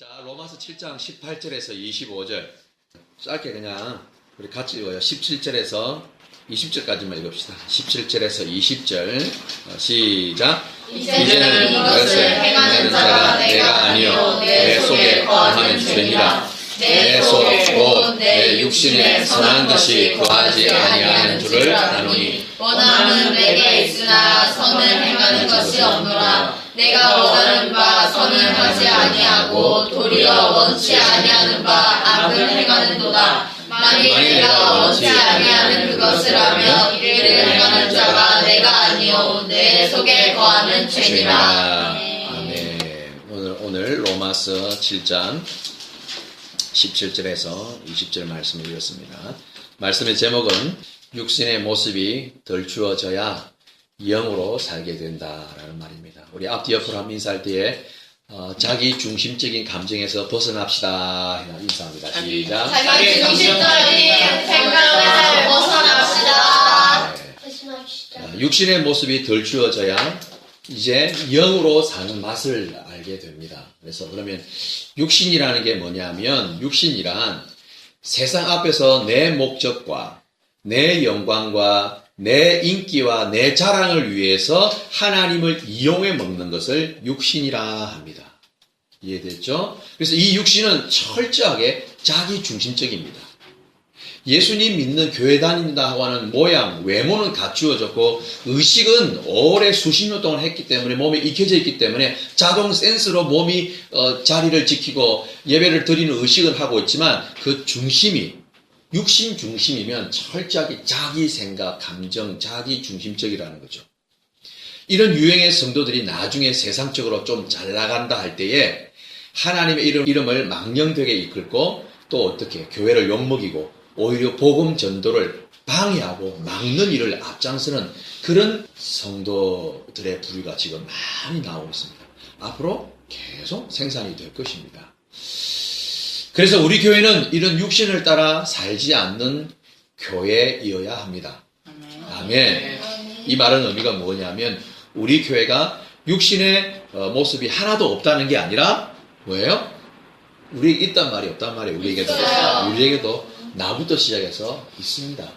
자, 로마서 7장 18절에서 25절. 짧게 그냥 우리 같이 읽어요. 17절에서 20절까지만 읽읍시다. 17절에서 20절. 시작. 이제는 이것을 행하는 자가 내가 아니요 내 속에 거하는 죄니라. 내 속 곧 내 육신에 선한 것이 거하지 아니하는 줄을 아노니 원함은 내게 있으나 선을 행하는 것이 없노라. 내가 원하는 바 선을 하지 아니하고 도리어 원치 아니하는 바 악을 행하는도다. 만일 내가 원치 아니하는 그것을 하며 이를 행하는 자가 내가 아니요 내 속에 거하는 죄니라. 아멘. 오늘 로마서 7장 17절에서 20절 말씀을 읽었습니다. 말씀의 제목은 육신의 모습이 덜 주어져야 영으로 살게 된다라는 말입니다. 우리 앞뒤 옆으로 한번 인사할 때에 자기 중심적인 감정에서 벗어납시다. 인사합니다. 시작. 자기 중심적인 생각에서 벗어납시다. 네. 육신의 모습이 덜 주어져야 이제 영으로 사는 맛을 알게 됩니다. 그래서 그러면 육신이라는 게 뭐냐면 육신이란 세상 앞에서 내 목적과 내 영광과 내 인기와 내 자랑을 위해서 하나님을 이용해 먹는 것을 육신이라 합니다. 이해됐죠? 그래서 이 육신은 철저하게 자기 중심적입니다. 예수님 믿는 교회 다닌다고 하는 모양, 외모는 갖추어졌고 의식은 오래 수십 년 동안 했기 때문에 몸에 익혀져 있기 때문에 자동 센스로 몸이 자리를 지키고 예배를 드리는 의식을 하고 있지만 그 중심이 육신 중심이면 철저하게 자기 생각, 감정, 자기 중심적이라는 거죠. 이런 유형의 성도들이 나중에 세상적으로 좀 잘 나간다 할 때에 하나님의 이름을 망령되게 이끌고 또 어떻게 교회를 욕먹이고 오히려 복음 전도를 방해하고 막는 일을 앞장서는 그런 성도들의 부류가 지금 많이 나오고 있습니다. 앞으로 계속 생산이 될 것입니다. 그래서 우리 교회는 이런 육신을 따라 살지 않는 교회이어야 합니다. 아멘. 이 말은 의미가 뭐냐면 우리 교회가 육신의 모습이 하나도 없다는 게 아니라 뭐예요? 우리에게 있단 말이 없단 말이에요. 우리에게도 나부터 시작해서 있습니다.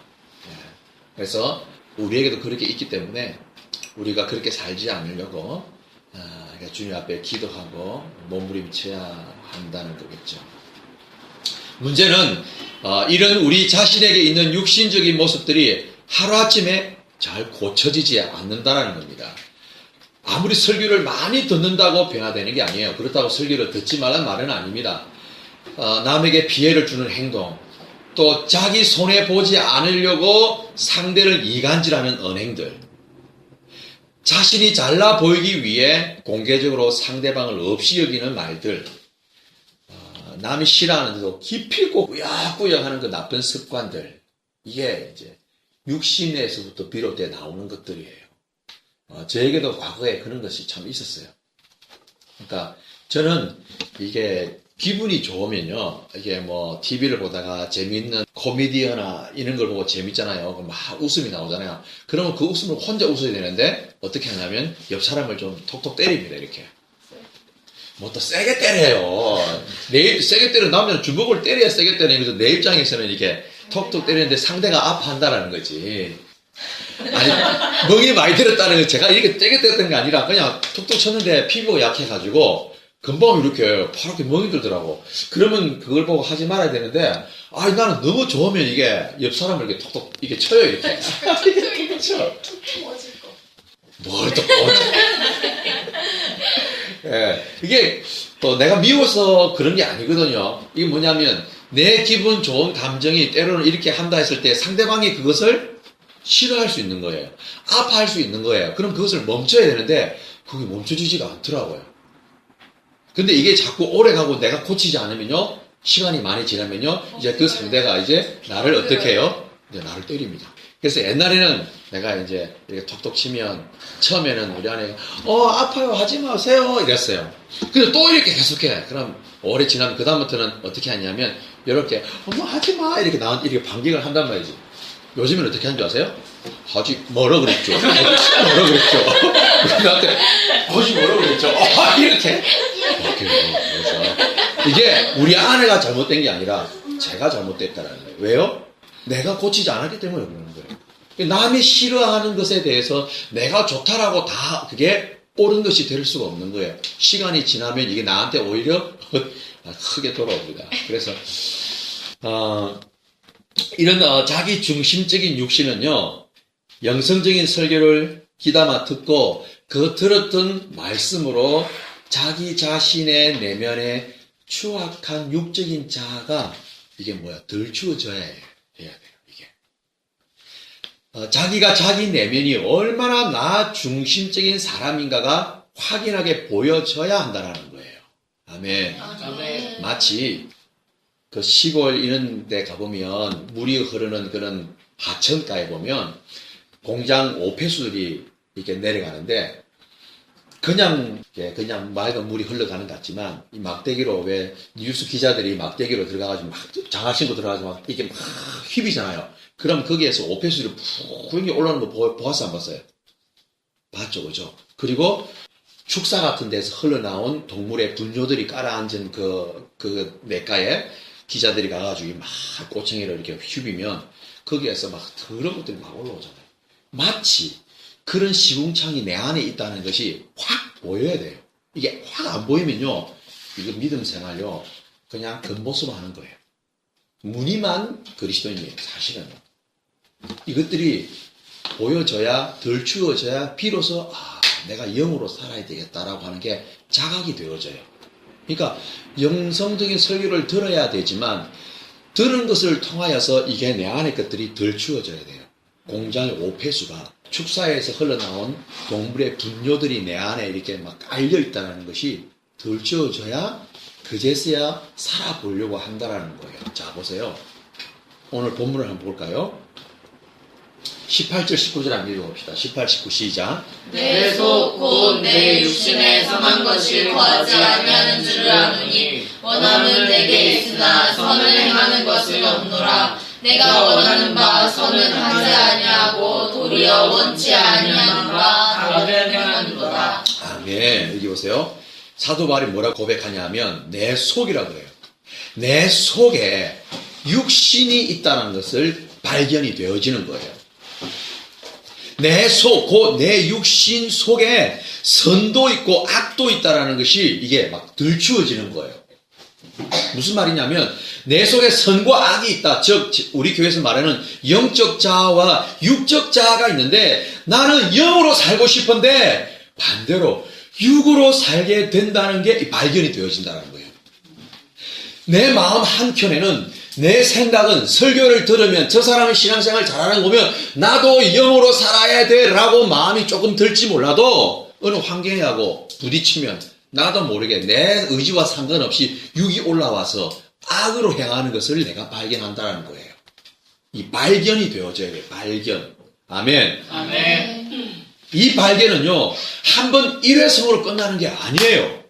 그래서 우리에게도 그렇게 있기 때문에 우리가 그렇게 살지 않으려고 주님 앞에 기도하고 몸부림쳐야 한다는 거겠죠. 문제는 이런 우리 자신에게 있는 육신적인 모습들이 하루아침에 잘 고쳐지지 않는다는 겁니다. 아무리 설교를 많이 듣는다고 변화되는 게 아니에요. 그렇다고 설교를 듣지 말라는 말은 아닙니다. 남에게 피해를 주는 행동, 또 자기 손해보지 않으려고 상대를 이간질하는 언행들, 자신이 잘나 보이기 위해 공개적으로 상대방을 없이 여기는 말들, 남이 싫어하는데도 기필코 꾸역꾸역 하는 그 나쁜 습관들, 이게 이제 육신에서부터 비롯돼 나오는 것들이에요. 저에게도 과거에 그런 것이 참 있었어요. 그러니까 저는 이게 기분이 좋으면요, 이게 뭐 TV를 보다가 재미있는 코미디어나 이런 걸 보고 재밌잖아요. 그럼 막 웃음이 나오잖아요. 그러면 그 웃음을 혼자 웃어야 되는데 어떻게 하냐면 옆 사람을 좀 톡톡 때립니다. 이렇게. 뭐 또 세게 때려요. 세게 때리는 남자는 주먹을 때려야 세게 때리는 거죠. 내 입장에서는 이렇게 톡톡 때리는데 상대가 아파한다라는 거지. 아니, 멍이 많이 들었다는 거 제가 이렇게 세게 때렸던 게 아니라 그냥 톡톡 쳤는데 피부가 약해가지고 금방 이렇게 파랗게 멍이 들더라고. 그러면 그걸 보고 하지 말아야 되는데, 아니, 나는 너무 좋으면 이게 옆 사람을 이렇게 톡톡 이렇게 쳐요, 이렇게. 이렇게 쳐. 뭘 또 예, 이게 또 내가 미워서 그런 게 아니거든요. 이게 뭐냐면 내 기분 좋은 감정이 때로는 이렇게 한다 했을 때 상대방이 그것을 싫어할 수 있는 거예요. 아파할 수 있는 거예요. 그럼 그것을 멈춰야 되는데 그게 멈춰지지가 않더라고요. 근데 이게 자꾸 오래 가고 내가 고치지 않으면요, 시간이 많이 지나면요, 이제 그 상대가 이제 나를 어떻게 해요? 이제 나를 때립니다. 그래서 옛날에는 내가 이제 이렇게 톡톡 치면 처음에는 우리 아내가 아파요 하지 마세요 이랬어요. 근데 또 이렇게 계속해. 그럼 오래 지나면 그다음부터는 어떻게 하냐면 이렇게 하지 마 이렇게 이렇게 반격을 한단 말이지. 요즘은 어떻게 하는 줄 아세요? 하지 뭐라 그랬죠? 뭐라 그랬죠? 나한테 하지 뭐라 그랬죠? 이렇게. 그래서 이게 우리 아내가 잘못된 게 아니라 제가 잘못됐다라는 거예요. 왜요? 내가 고치지 않았기 때문에 그러는 거예요. 남이 싫어하는 것에 대해서 내가 좋다라고 다 그게 옳은 것이 될 수가 없는 거예요. 시간이 지나면 이게 나한테 오히려 크게 돌아옵니다. 그래서 이런 자기 중심적인 육신은요, 영성적인 설교를 귀담아 듣고 그 들었던 말씀으로 자기 자신의 내면에 추악한 육적인 자아가 이게 뭐야? 덜추어져야 해야 돼요. 이게 자기가 자기 내면이 얼마나 나 중심적인 사람인가가 확인하게 보여져야 한다는 거예요. 아멘. 아멘. 마치 그 시골 이런 데 가보면 물이 흐르는 그런 하천가에 보면 공장 오폐수들이 이렇게 내려가는데 그냥 맑은 물이 흘러가는 것 같지만 이 막대기로 왜 뉴스 기자들이 막대기로 들어가가지고 막 장화 신고 들어가가지고 막 이게 막 휘비잖아요. 그럼 거기에서 오폐수들이 푹 올라오는 거 보았어 안 봤어요? 봤죠, 그죠? 그리고 축사 같은 데서 흘러나온 동물의 분뇨들이 깔아앉은 그 냇가에 기자들이 가가지고 막 꼬챙이를 이렇게 휘비면 거기에서 막 더러운 것들이 막 올라오잖아요. 마치 그런 시궁창이 내 안에 있다는 것이 확 보여야 돼요. 이게 확 안 보이면요, 이거 믿음 생활요, 그냥 겉모습 하는 거예요. 무늬만 그리스도인이에요, 사실은. 이것들이 보여져야, 덜 추워져야, 비로소, 내가 영으로 살아야 되겠다라고 하는 게 자각이 되어져요. 그러니까, 영성적인 설교를 들어야 되지만, 들은 것을 통하여서 이게 내 안의 것들이 덜 추워져야 돼요. 공장의 오폐수가 축사에서 흘러나온 동물의 분뇨들이 내 안에 이렇게 막 깔려있다는 것이 덜 추워져야 그제서야 살아보려고 한다라는 거예요. 자, 보세요. 오늘 본문을 한번 볼까요? 18절, 19절 한번 읽어봅시다. 18, 19 시작. 내 속 곧 내 육신에 선한 것이 거하지 아니하는 줄을 아노니 원함은 내게 있으나 선을 행하는 것은 없노라. 내가 원하는 바 선은 하지 아니하고 도리어 원치 아니하는 바 다른 행하는도다. 아멘. 여기 보세요. 사도 바울이 뭐라고 고백하냐면 내 속이라고 해요. 내 속에 육신이 있다는 것을 발견이 되어지는 거예요. 내 속, 곧 내 육신 속에 선도 있고 악도 있다는 것이 이게 막 들추어지는 거예요. 무슨 말이냐면 내 속에 선과 악이 있다. 즉 우리 교회에서 말하는 영적 자아와 육적 자아가 있는데 나는 영으로 살고 싶은데 반대로 육으로 살게 된다는 게 발견이 되어진다는 거예요. 내 마음 한켠에는 내 생각은 설교를 들으면 저 사람이 신앙생활 잘하는 거 보면 나도 영으로 살아야 돼 라고 마음이 조금 들지 몰라도 어느 환경하고 부딪히면 나도 모르게 내 의지와 상관없이 육이 올라와서 악으로 행하는 것을 내가 발견한다는 거예요. 이 발견이 되어져야 돼요. 발견. 아멘. 아멘. 이 발견은요, 한번 일회성으로 끝나는 게 아니에요.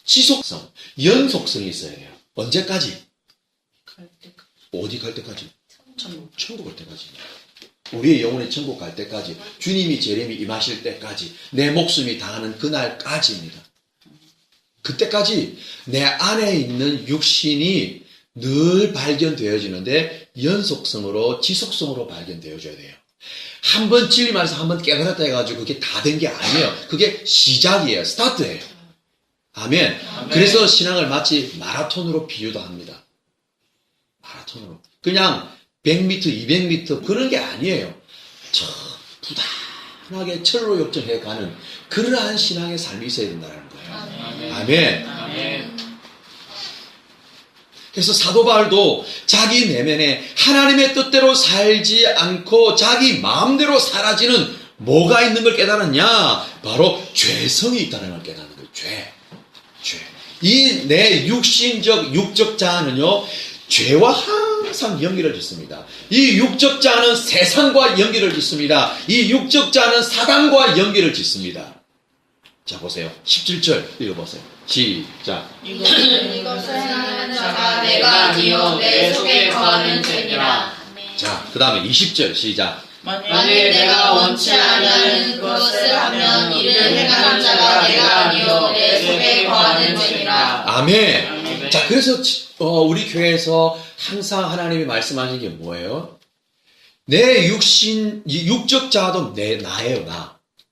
지속성, 연속성이 있어야 돼요. 언제까지? 어디 갈 때까지? 천국 갈 때까지. 우리의 영혼이 천국 갈 때까지. 주님이 재림이 임하실 때까지. 내 목숨이 당하는 그날까지입니다. 그때까지 내 안에 있는 육신이 늘 발견되어지는데 연속성으로 지속성으로 발견되어져야 돼요. 한 번 진리만해서 한 번 깨달았다 해가지고 그게 다 된 게 아니에요. 그게 시작이에요. 스타트예요. 아멘. 아멘. 그래서 신앙을 마치 마라톤으로 비유도 합니다. 마라톤으로. 그냥 100m, 200m 그런 게 아니에요. 저 부단하게 철로 역정해 가는 그러한 신앙의 삶이 있어야 된다는 거예요. 아멘. 아멘. 그래서 사도 바울도 자기 내면에 하나님의 뜻대로 살지 않고 자기 마음대로 사라지는 뭐가 있는 걸 깨달았냐? 바로 죄성이 있다는 걸 깨닫는 거예요. 죄. 이 내 육적 자아는요, 죄와 항상 연결을 짓습니다. 이 육적 자아는 세상과 연결을 짓습니다. 이 육적 자아는 사단과 연결을 짓습니다. 자, 보세요. 17절 읽어보세요. 시작. 이것을 행하는 자가 내가 아니요 내 속에 거하는 죄니라. 자, 그 다음에 20절 시작. 만일 내가 원치 아니하는 그것을 하면 이를 행하는 자가 내가 아니요 내 속에 거하는 죄니라. 아멘. 자, 그래서 우리 교회에서 항상 하나님이 말씀하시는 게 뭐예요? 내 육적 자도 나예요,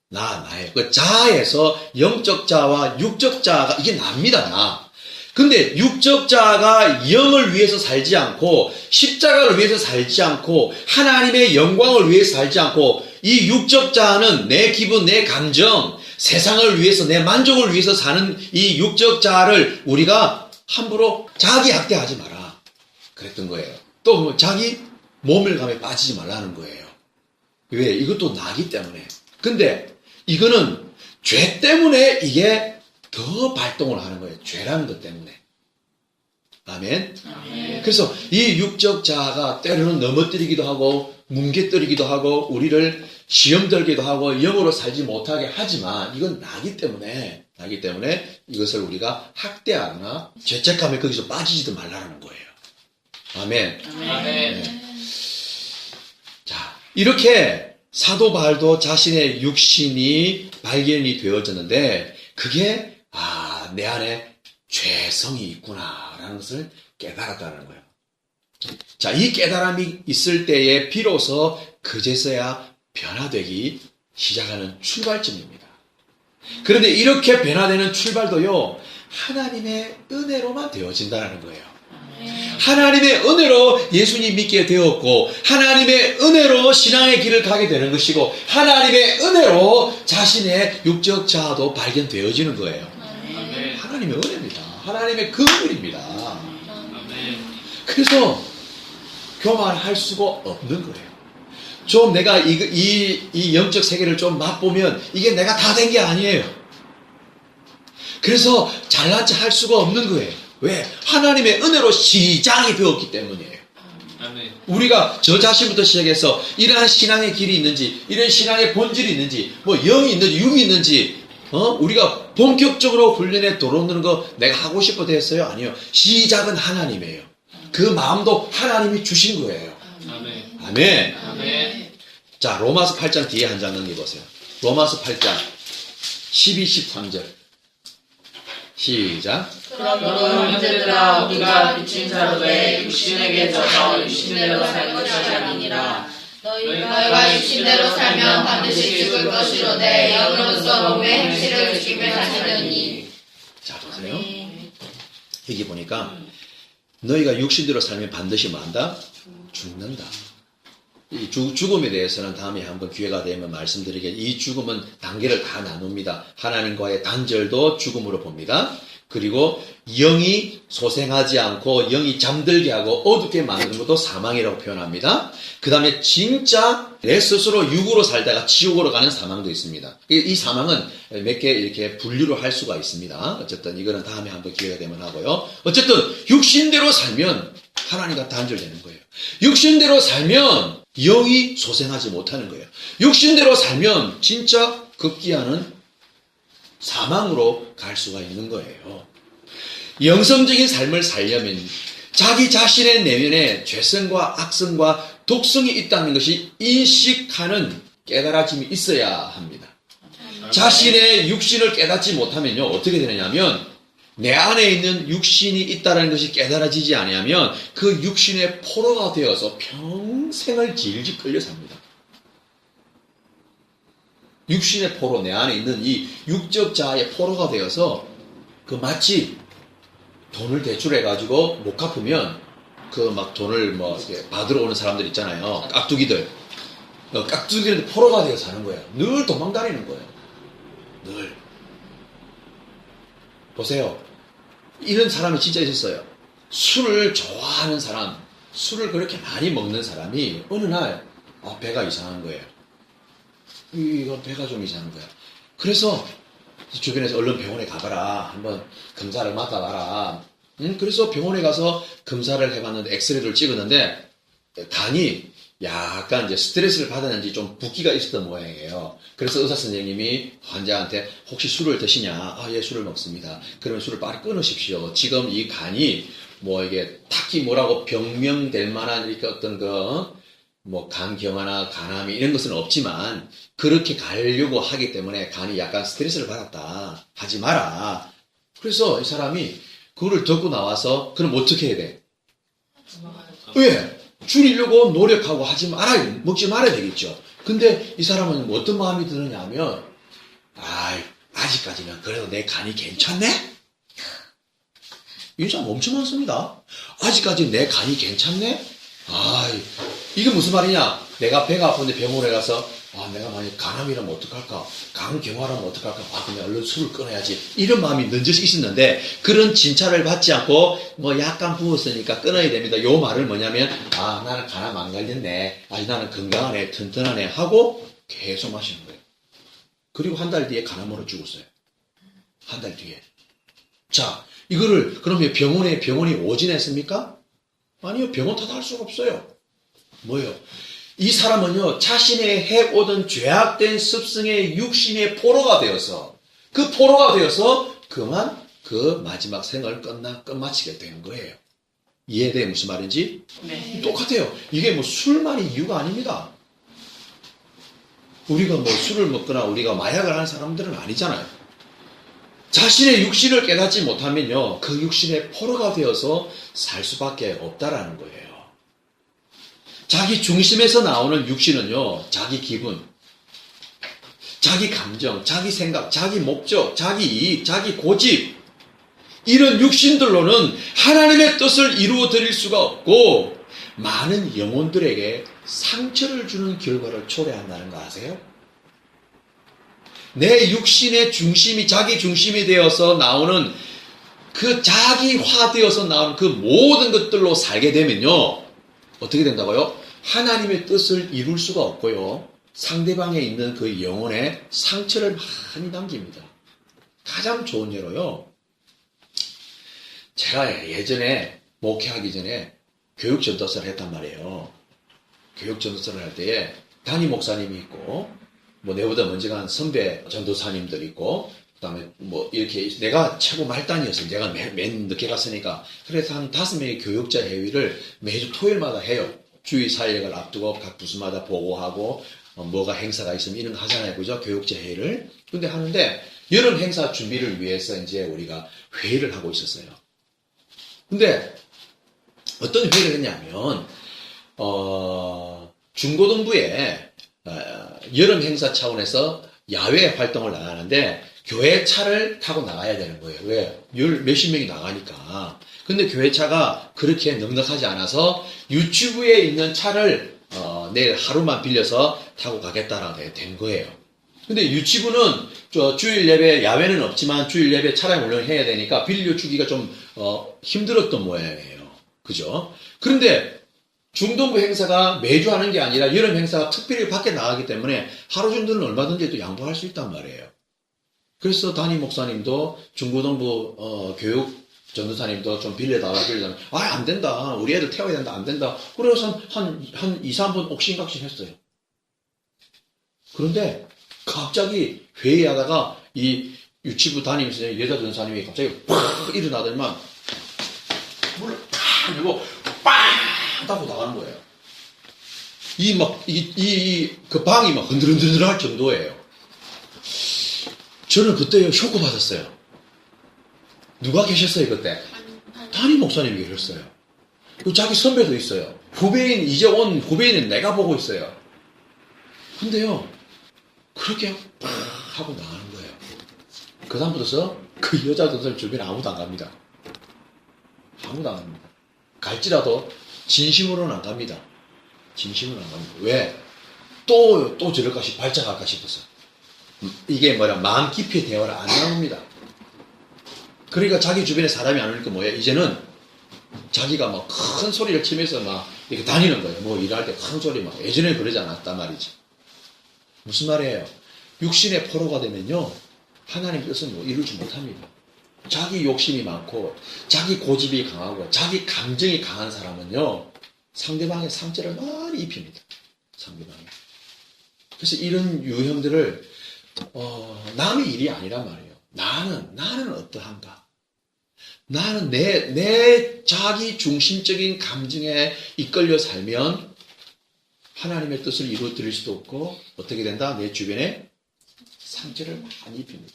나예요. 그 자에서 영적 자와 육적 자가 이게 납니다, 나. 근데 육적 자가 영을 위해서 살지 않고 십자가를 위해서 살지 않고 하나님의 영광을 위해서 살지 않고 이 육적 자는 내 기분, 내 감정, 세상을 위해서 내 만족을 위해서 사는 이 육적 자를 우리가 함부로 자기 학대하지 마라 그랬던 거예요. 또 자기 모멸감에 빠지지 말라는 거예요. 왜? 이것도 나기 때문에. 근데 이거는 죄 때문에 이게 더 발동을 하는 거예요. 죄라는 것 때문에. 아멘. 그래서 이 육적 자아가 때로는 넘어뜨리기도 하고 뭉개뜨리기도 하고 우리를 시험 들기도 하고 영으로 살지 못하게 하지만 이건 나기 때문에 이것을 우리가 학대하거나 죄책감에 거기서 빠지지도 말라는 거예요. 아멘. 네. 자, 이렇게 사도 바울도 자신의 육신이 발견이 되어졌는데 그게 내 안에 죄성이 있구나라는 것을 깨달았다는 거예요. 자, 이 깨달음이 있을 때에 비로소 그제서야 변화되기 시작하는 출발점입니다. 그런데 이렇게 변화되는 출발도요, 하나님의 은혜로만 되어진다는 거예요. 하나님의 은혜로 예수님 믿게 되었고 하나님의 은혜로 신앙의 길을 가게 되는 것이고 하나님의 은혜로 자신의 육적 자아도 발견되어지는 거예요. 하나님의 은혜입니다. 하나님의 긍휼입니다. 그래서 교만할 수가 없는 거예요. 좀 내가 이 영적 세계를 좀 맛보면 이게 내가 다 된 게 아니에요. 그래서 잘난 체 할 수가 없는 거예요. 왜? 하나님의 은혜로 시작이 되었기 때문이에요. 우리가 저 자신부터 시작해서 이러한 신앙의 길이 있는지, 이런 신앙의 본질이 있는지, 뭐 영이 있는지, 육이 있는지, 우리가 본격적으로 훈련에 들어오는 거 내가 하고 싶어도 했어요? 아니요. 시작은 하나님이에요. 그 마음도 하나님이 주신 거예요. 아멘. 아멘. 자, 로마서 8장 뒤에 한 장 넘겨보세요. 로마서 8장 12, 13절. 시작. 그러므로 형제들아 우리가 미친 자로 돼 육신에게 져서 육신대로 살 것이 아니니라. 너희가 육신대로 살면 반드시 죽을 것이로되 영으로서 몸의 행실을 지키며 사시려니. 자, 보세요. 여기 보니까 너희가 육신대로 살면 반드시 뭐 한다? 죽는다. 이 죽음에 대해서는 다음에 한번 기회가 되면 말씀드리겠습니다. 이 죽음은 단계를 다 나눕니다. 하나님과의 단절도 죽음으로 봅니다. 그리고 영이 소생하지 않고 영이 잠들게 하고 어둡게 만드는 것도 사망이라고 표현합니다. 그 다음에 진짜 내 스스로 육으로 살다가 지옥으로 가는 사망도 있습니다. 이 사망은 몇 개 이렇게 분류를 할 수가 있습니다. 어쨌든 이거는 다음에 한번 기회가 되면 하고요. 어쨌든 육신대로 살면 하나님과 단절되는 거예요. 육신대로 살면 영이 소생하지 못하는 거예요. 육신대로 살면 진짜 극기하는 사망으로 갈 수가 있는 거예요. 영성적인 삶을 살려면 자기 자신의 내면에 죄성과 악성과 독성이 있다는 것이 인식하는 깨달아짐이 있어야 합니다. 자신의 육신을 깨닫지 못하면요 어떻게 되느냐면 내 안에 있는 육신이 있다는 것이 깨달아지지 않으면 그 육신의 포로가 되어서 평생을 질질 끌려 삽니다. 육신의 포로, 내 안에 있는 이 육적 자아의 포로가 되어서 그 마치 돈을 대출해가지고 못 갚으면 그 막 돈을 뭐 이렇게 받으러 오는 사람들 있잖아요. 깍두기들. 깍두기들 포로가 되어 사는 거예요. 늘 도망다니는 거예요. 늘. 보세요. 이런 사람이 진짜 있었어요. 술을 좋아하는 사람, 술을 그렇게 많이 먹는 사람이 어느 날 배가 이상한 거예요. 이건 배가 좀 이상한 거야. 그래서 주변에서 얼른 병원에 가봐라. 한번 검사를 맡아봐라. 그래서 병원에 가서 검사를 해봤는데 엑스레이를 찍었는데 간이 약간 이제 스트레스를 받았는지 좀 붓기가 있었던 모양이에요. 그래서 의사 선생님이 환자한테 혹시 술을 드시냐? 예, 술을 먹습니다. 그러면 술을 빨리 끊으십시오. 지금 이 간이 뭐 이게 딱히 뭐라고 병명될 만한 이렇게 어떤 뭐 간경화나 간암이 이런 것은 없지만 그렇게 가려고 하기 때문에 간이 약간 스트레스를 받았다. 하지 마라. 그래서 이 사람이 그거를 듣고 나와서 그럼 어떻게 해야 돼? 왜? 줄이려고 노력하고 하지 말아야, 먹지 말아야 되겠죠. 근데 이 사람은 어떤 마음이 드느냐면, 아직까지는 그래도 내 간이 괜찮네? 이 사람 엄청 많습니다. 아직까지 내 간이 괜찮네? 이게 무슨 말이냐? 내가 배가 아픈데 병원에 가서, 내가 만약 간암이라면 어떡할까? 간경화라면 어떡할까? 그냥 얼른 술을 끊어야지. 이런 마음이 넌저시 있었는데, 그런 진찰을 받지 않고, 약간 부었으니까 끊어야 됩니다. 요 말을 뭐냐면, 나는 간암 안 걸렸네. 나는 건강하네, 튼튼하네. 하고 계속 마시는 거예요. 그리고 한 달 뒤에 간암으로 죽었어요. 한 달 뒤에. 자, 이거를, 그러면 병원이 오진했습니까? 아니요, 병원 탓할 수가 없어요. 뭐예요? 이 사람은요, 자신의 해오던 죄악된 습성의 육신의 포로가 되어서, 그만 그 마지막 생을 끝마치게 된 거예요. 이해돼? 무슨 말인지? 네. 똑같아요. 이게 술만이 이유가 아닙니다. 우리가 술을 먹거나 우리가 마약을 하는 사람들은 아니잖아요. 자신의 육신을 깨닫지 못하면요, 그 육신의 포로가 되어서 살 수밖에 없다라는 거예요. 자기 중심에서 나오는 육신은요, 자기 기분, 자기 감정, 자기 생각, 자기 목적, 자기 이익, 자기 고집, 이런 육신들로는 하나님의 뜻을 이루어 드릴 수가 없고, 많은 영혼들에게 상처를 주는 결과를 초래한다는 거 아세요? 내 육신의 중심이 자기 중심이 되어서 나오는 그 자기화되어서 나오는 그 모든 것들로 살게 되면요, 어떻게 된다고요? 하나님의 뜻을 이룰 수가 없고요, 상대방에 있는 그 영혼에 상처를 많이 남깁니다. 가장 좋은 예로요, 제가 예전에 목회하기 전에 교육전도서를 했단 말이에요. 교육전도서를 할 때에 담임 목사님이 있고, 내보다 먼저 간 선배 전도사님들 있고, 그 다음에 이렇게 내가 최고 말단이었어요. 내가 맨 늦게 갔으니까. 그래서 한 5명의 교육자 회의를 매주 토요일마다 해요. 주의 사역을 앞두고 각 부서마다 보고하고, 뭐가 행사가 있으면 이런 거 하잖아요. 그죠? 교육자 회의를. 근데 하는데, 여름 행사 준비를 위해서 이제 우리가 회의를 하고 있었어요. 근데, 어떤 회의를 했냐면, 중고등부에, 여름 행사 차원에서 야외 활동을 나가는데, 교회 차를 타고 나가야 되는 거예요. 왜? 몇십 명이 나가니까. 근데 교회 차가 그렇게 넉넉하지 않아서 유치부에 있는 차를 내일 하루만 빌려서 타고 가겠다라고 된 거예요. 근데 유치부는 주일 예배, 야외는 없지만 주일 예배 차량 운영해야 되니까 빌려주기가 좀 힘들었던 모양이에요. 그죠? 그런데 중동부 행사가 매주 하는 게 아니라 여름 행사가 특별히 밖에 나가기 때문에 하루 정도는 얼마든지 또 양보할 수 있단 말이에요. 그래서 담임 목사님도 중고등부 교육 전도사님도 좀 빌려달라. 안 된다. 우리 애들 태워야 된다. 안 된다. 그래서 한 2, 3번 옥신각신 했어요. 그런데 갑자기 회의하다가 이 유치부 담임 여자 전사님이 갑자기 팍 일어나더니만 물을 팍 열고 빵 하고 나가는 거예요. 그 방이 막 흔들흔들 할 정도예요. 저는 그때 쇼크 받았어요. 누가 계셨어요, 그때? 담임 목사님이 계셨어요. 그리고 자기 선배도 있어요. 이제 온 후배인은 내가 보고 있어요. 근데요, 그렇게 팍 하고 나가는 거예요. 그다음부터 그 여자 전사님 주변에 아무도 안 갑니다. 아무도 안 갑니다. 갈지라도 진심으로는 안 갑니다. 진심으로는 안 갑니다. 왜? 또 저럴까 발작할까 싶어서. 이게 마음 깊이 대화를 안 나눕니다. 그러니까 자기 주변에 사람이 안 오니까 이제는 자기가 큰 소리를 치면서 이렇게 다니는 거예요. 일할 때 큰 소리 예전에 그러지 않았단 말이지. 무슨 말이에요? 육신의 포로가 되면요, 하나님 뜻은 이루지 못합니다. 자기 욕심이 많고, 자기 고집이 강하고, 자기 감정이 강한 사람은요, 상대방의 상처를 많이 입힙니다. 상대방이. 그래서 이런 유형들을 남의 일이 아니란 말이에요. 나는 어떠한가? 나는 내 자기 중심적인 감정에 이끌려 살면 하나님의 뜻을 이루어 드릴 수도 없고, 어떻게 된다? 내 주변에 상처를 많이 입힙니다.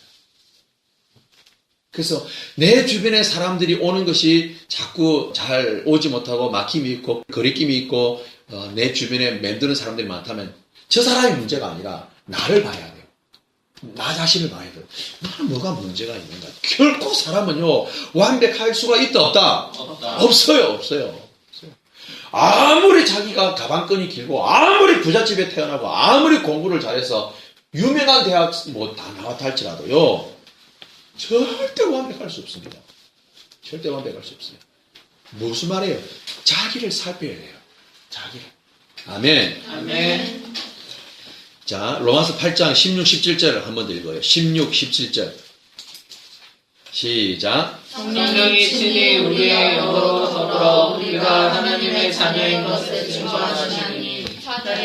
그래서 내 주변에 사람들이 오는 것이 자꾸 잘 오지 못하고 막힘이 있고 거리낌이 있고 내 주변에 맴드는 사람들이 많다면 저 사람이 문제가 아니라 나를 봐야 돼요. 나 자신을 봐야 돼요. 나는 뭐가 문제가 있는가? 결코 사람은요 완벽할 수가 있다 없다? 없어요. 아무리 자기가 가방끈이 길고 아무리 부잣집에 태어나고 아무리 공부를 잘해서 유명한 대학 뭐 다 나왔다 할지라도요 절대 완벽할 수 없습니다. 절대 완벽할 수 없어요. 무슨 말이에요? 자기를 살펴야 돼요. 자기를. 아멘. 아멘. 자, 로마서 8장 16, 17절을 한 번 더 읽어요. 16, 17절. 시작. 성령이 친히 우리의 영으로 더불어 우리가 하나님의 자녀인 것을 증거하시니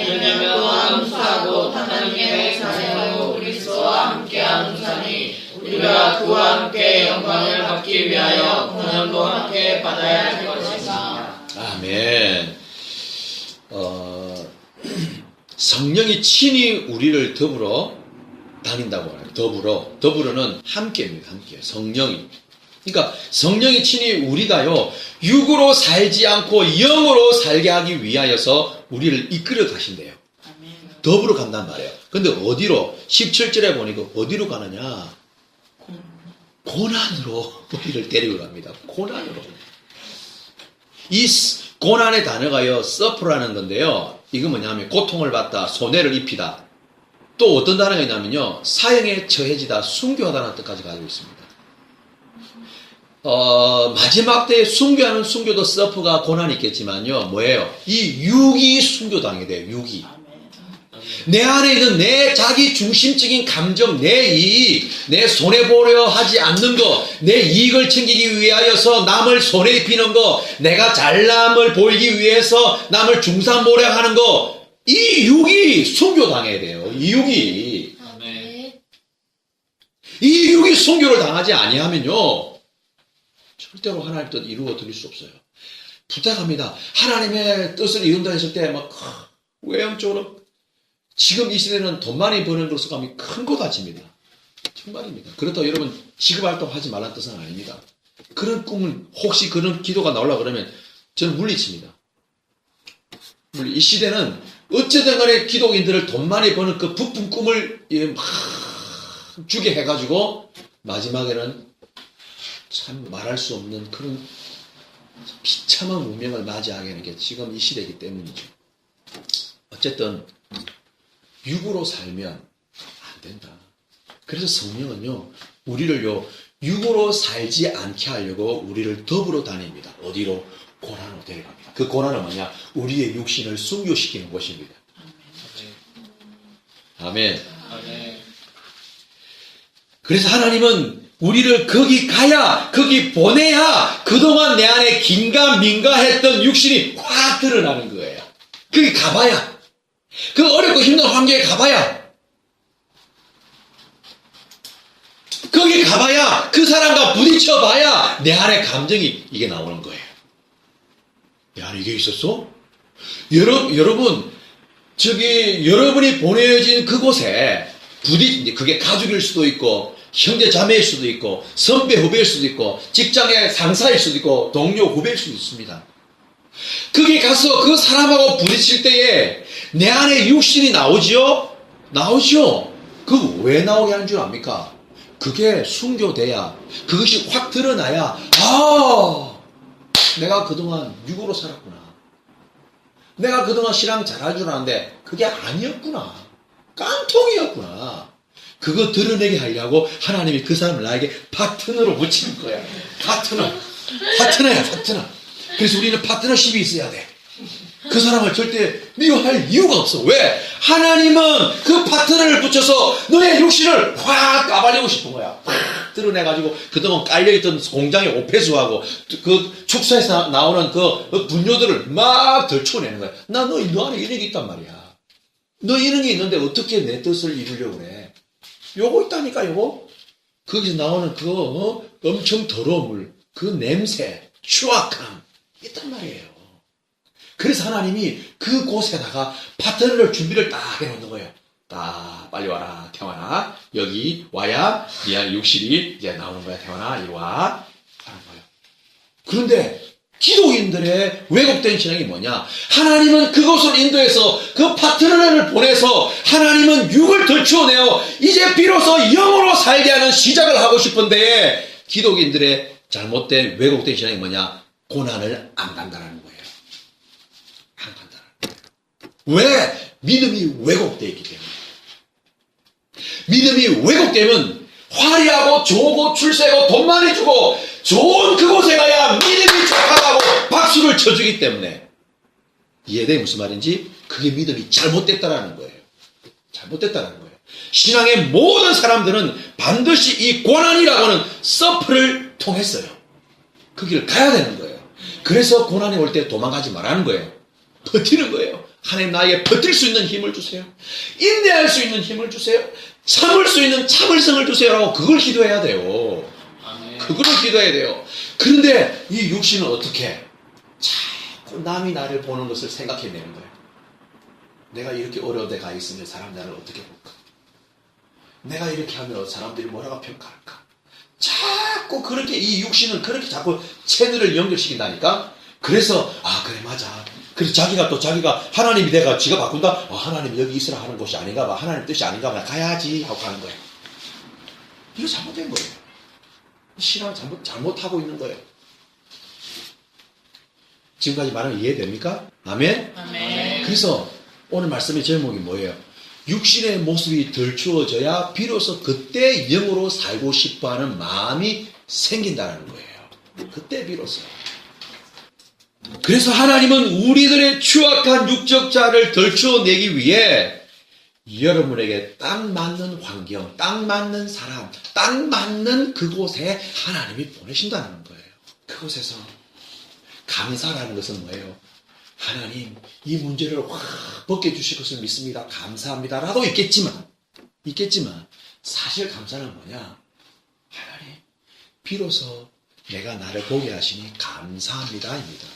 왜냐면 감사하고 하나님의 자녀로 그리스도와 함께 함사니 우리가 그와 함께 영광을 받기 위하여 고난도 함께 받아야 할 것이다. 아멘. 성령이 친히 우리를 더불어 다닌다고 해요. 더불어는 함께입니다. 함께. 성령이. 그러니까 성령이 친히 우리가요 육으로 살지 않고 영으로 살게 하기 위하여서 우리를 이끌어 가신대요. 더불어 간단 말이에요. 근데 어디로? 17절에 보니까 어디로 가느냐? 고난으로 우리를 데리고 갑니다. 고난으로. 이 고난의 단어가요 suffer라는 건데요. 이거 뭐냐면 고통을 받다, 손해를 입히다. 또 어떤 단어가 있냐면요 사형에 처해지다, 순교하다는 뜻까지 가지고 있습니다. 마지막 때에 순교하는 순교도 suffer가 고난이 있겠지만요 뭐예요? 이 육이 순교당하게 돼요. 육이. 내 안에 있는 내 자기 중심적인 감정, 내 이익, 내 손해보려 하지 않는 거, 내 이익을 챙기기 위하여서 남을 손해 입히는 거, 내가 잘남을 보이기 위해서 남을 중상모략하는 거, 이 육이 순교당해야 돼요. 이 육이. 이 육이 순교를 당하지 아니하면요 절대로 하나님의 뜻 이루어 드릴 수 없어요. 부탁합니다. 하나님의 뜻을 이룬다 했을 때 막 외형적으로 지금 이 시대는 돈 많이 버는 것으로 감이 큰 거 가집니다. 정말입니다. 그렇다고 여러분 직업활동 하지 말라는 뜻은 아닙니다. 그런 꿈을 혹시 그런 기도가 나오려고 그러면 저는 물리칩니다. 이 시대는 어쨌든 간에 기독인들을 돈 많이 버는 그 부푼 꿈을 막 주게 해가지고 마지막에는 참 말할 수 없는 그런 비참한 운명을 맞이하게 하는 게 지금 이 시대이기 때문이죠. 어쨌든 육으로 살면 안 된다. 그래서 성령은요 우리를요 육으로 살지 않게 하려고 우리를 더불어 다닙니다. 어디로? 고난으로 데려갑니다. 그 고난은 뭐냐? 우리의 육신을 순교시키는 것입니다. 아멘. 아멘. 그래서 하나님은 우리를 거기 가야, 거기 보내야 그동안 내 안에 긴가민가했던 육신이 확 드러나는 거예요. 거기 가봐야. 그 어렵고 힘든 환경에 가봐야. 거기 가봐야, 그 사람과 부딪혀봐야 내 안에 감정이 이게 나오는 거예요. 내 안에 이게 있었어? 여러분, 여러분이 보내진 그곳에 그게 가족일 수도 있고, 형제 자매일 수도 있고, 선배 후배일 수도 있고, 직장의 상사일 수도 있고, 동료 후배일 수도 있습니다. 거기 가서 그 사람하고 부딪힐 때에 내 안에 육신이 나오지요? 나오죠? 그 왜 나오게 하는 줄 압니까? 그게 순교돼야, 그것이 확 드러나야, 내가 그동안 육으로 살았구나. 내가 그동안 신앙 잘할 줄 알았는데 그게 아니었구나. 깡통이었구나. 그거 드러내게 하려고 하나님이 그 사람을 나에게 파트너로 붙이는 거야. 파트너야. 그래서 우리는 파트너십이 있어야 돼. 그 사람을 절대 미워할 이유가 없어. 왜? 하나님은 그 파트너를 붙여서 너의 육신을 확 까발리고 싶은 거야. 확 드러내가지고 그동안 깔려있던 공장의 오폐수하고 그 축사에서 나오는 그 분뇨들을 막 덜쳐내는 거야. 너 안에 이런 게 있단 말이야. 너 이런 게 있는데 어떻게 내 뜻을 이루려고 그래? 요거 있다니까, 요거. 거기서 나오는 그 엄청 더러운 물, 그 냄새, 추악함 있단 말이에요. 그래서 하나님이 그곳에다가 파트너를 준비를 딱 해놓는 거예요. 다 빨리 와라 태환아. 여기 와야 네 육신이 이제 나오는 거야. 태환아 이리 와 하는 거예요. 그런데 기독인들의 왜곡된 신앙이 뭐냐? 하나님은 그곳을 인도해서 그 파트너를 보내서 하나님은 육을 덜추어내어 이제 비로소 영으로 살게 하는 시작을 하고 싶은데 기독인들의 잘못된 왜곡된 신앙이 뭐냐? 고난을 안 간다는 거예요. 안 간다는 거예요. 왜? 믿음이 왜곡되어 있기 때문에. 믿음이 왜곡되면 화려하고 좋고 출세하고 돈 많이 주고 좋은 그곳에 가야 믿음이 좋다고 박수를 쳐주기 때문에. 이해돼? 무슨 말인지? 그게 믿음이 잘못됐다라는 거예요. 잘못됐다라는 거예요. 신앙의 모든 사람들은 반드시 이 고난이라고 하는 서프를 통했어요. 그 길을 가야 되는 거예요. 그래서 고난이 올 때 도망가지 말라는 거예요. 버티는 거예요. 하나님 나에게 버틸 수 있는 힘을 주세요. 인내할 수 있는 힘을 주세요. 참을 수 있는 참을성을 주세요라고 그걸 기도해야 돼요. 그거를 기도해야 돼요. 그런데 이 육신은 어떻게? 자꾸 남이 나를 보는 것을 생각해내는 거예요. 내가 이렇게 어려운 데 가 있으면 사람 나를 어떻게 볼까? 내가 이렇게 하면 사람들이 뭐라고 평가할까? 자꾸 그렇게 이 육신은 그렇게 자꾸 채널을 연결시킨다니까? 그래서 그래 맞아. 그래서 자기가 하나님이 내가 지가 바꾼다? 하나님이 여기 있으라 하는 것이 아닌가 봐. 하나님 뜻이 아닌가 봐. 가야지 하고 가는 거예요. 이거 잘못된 거예요. 신앙을 잘못하고 있는 거예요. 지금까지 말하면 이해됩니까? 아멘? 아멘. 그래서 오늘 말씀의 제목이 뭐예요? 육신의 모습이 덜 추워져야 비로소 그때 영으로 살고 싶어하는 마음이 생긴다는 거예요. 그때 비로소. 그래서 하나님은 우리들의 추악한 육적 자를 덜 추워내기 위해 여러분에게 딱 맞는 환경, 딱 맞는 사람, 딱 맞는 그곳에 하나님이 보내신다는 거예요. 그곳에서 감사라는 것은 뭐예요? 하나님, 이 문제를 확 벗겨주실 것을 믿습니다. 감사합니다. 라도 있겠지만, 사실 감사는 뭐냐? 하나님, 비로소 내가 나를 보게 하시니 감사합니다입니다.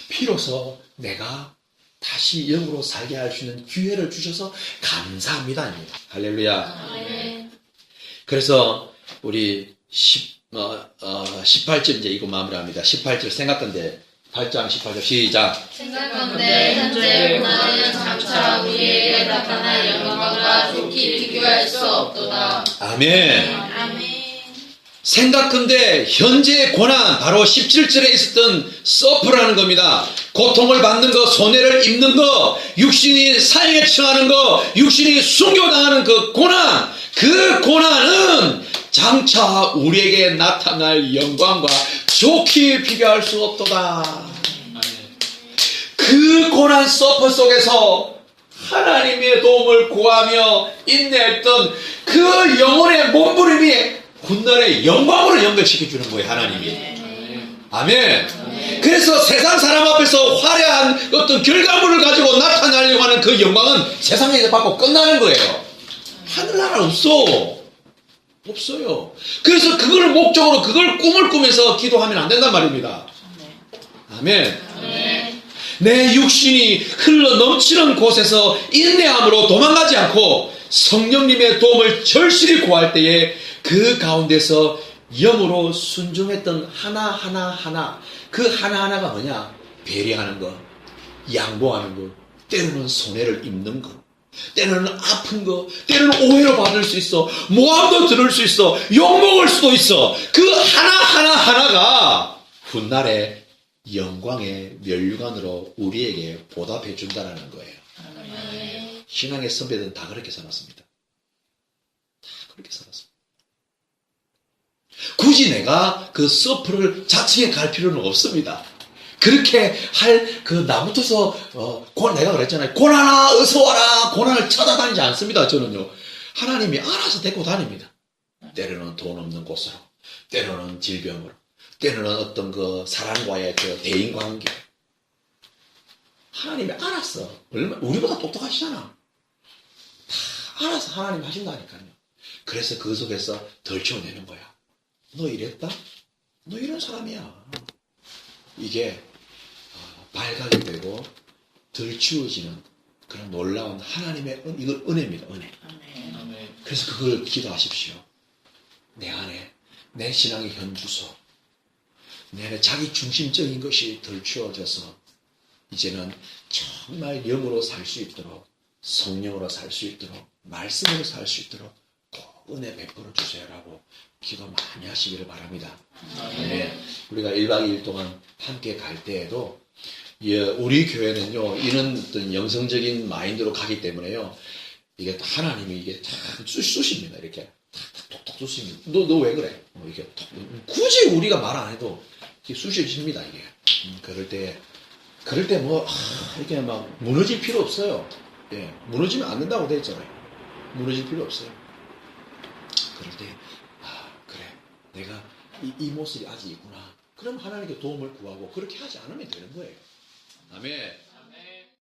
비로소 내가 다시 영으로 살게 할 수 있는 기회를 주셔서 감사합니다입니다. 할렐루야. 아멘. 그래서 우리 18절 이제 이거 마무리합니다. 18절 생각건데 8장 18절 시작. 생각건대 현재 고난은 장차 우리에게 나타날 영광과 좋게 비교할 수 없도다. 아멘. 아멘. 생각건대 현재의 고난, 바로 17절에 있었던 서프라는 겁니다. 고통을 받는 거, 손해를 입는 거, 육신이 사형에 처하는 거, 육신이 순교당하는 그 고난, 그 고난은 장차 우리에게 나타날 영광과 좋게 비교할 수 없도다. 그 고난 서프 속에서 하나님의 도움을 구하며 인내했던 그 영혼의 몸부림이 훗날의 영광으로 연결시켜주는 거예요, 하나님이. 아멘. 그래서 세상 사람 앞에서 화려한 어떤 결과물을 가지고 나타나려고 하는 그 영광은 세상에서 받고 끝나는 거예요. 하늘나라 없어요. 그래서 그걸 목적으로, 그걸 꿈을 꾸면서 기도하면 안 된단 말입니다. 아멘. 내 육신이 흘러 넘치는 곳에서 인내함으로 도망가지 않고 성령님의 도움을 절실히 구할 때에 그 가운데서 영으로 순종했던 하나하나, 그 하나하나가 뭐냐? 배려하는 거, 양보하는 거, 때로는 손해를 입는 거, 때로는 아픈 거, 때로는 오해를 받을 수 있어, 모함도 들을 수 있어, 욕먹을 수도 있어. 그 하나하나가 훗날에 영광의 면류관으로 우리에게 보답해 준다는 거예요. 신앙의 선배들은 다 그렇게 살았습니다. 다 그렇게 살았습니다. 굳이 내가 그 서프를 자칭해 갈 필요는 없습니다. 그렇게 할 그 나부터서 내가 그랬잖아요. 고난아 어서 와라. 고난을 찾아다니지 않습니다. 저는요. 하나님이 알아서 데리고 다닙니다. 때로는 돈 없는 곳으로, 때로는 질병으로, 때로는 어떤 그 사람과의 그 대인관계. 하나님이 알았어. 우리보다 똑똑하시잖아. 다 알아서 하나님 하신다니까요. 그래서 그 속에서 덜 치워내는 거야. 너 이랬다? 너 이런 사람이야. 이게 발각이 되고 덜 치워지는 그런 놀라운 하나님의 이걸 은혜입니다. 은혜. 그래서 그걸 기도하십시오. 내 안에 내 신앙의 현주소, 내 안에 자기 중심적인 것이 덜 추워져서 이제는 정말 영으로 살 수 있도록, 성령으로 살 수 있도록, 말씀으로 살 수 있도록 꼭 은혜 베풀어 주세요라고 기도 많이 하시기를 바랍니다. 네. 우리가 1박 2일 동안 함께 갈 때에도 우리 교회는요, 이런 어떤 영성적인 마인드로 가기 때문에요, 이게 하나님이 이게 다 쑤십니다. 이렇게 톡톡 쑤십니다. 너 왜 그래? 이렇게 굳이 우리가 말 안 해도 이게 쑤셔집니다. 이게. 그럴 때 이렇게 막 무너질 필요 없어요. 예, 무너지면 안 된다고 돼 있잖아요. 무너질 필요 없어요. 그럴 때, 그래, 내가 이 모습이 아직 있구나. 그럼 하나님께 도움을 구하고 그렇게 하지 않으면 되는 거예요. 아멘.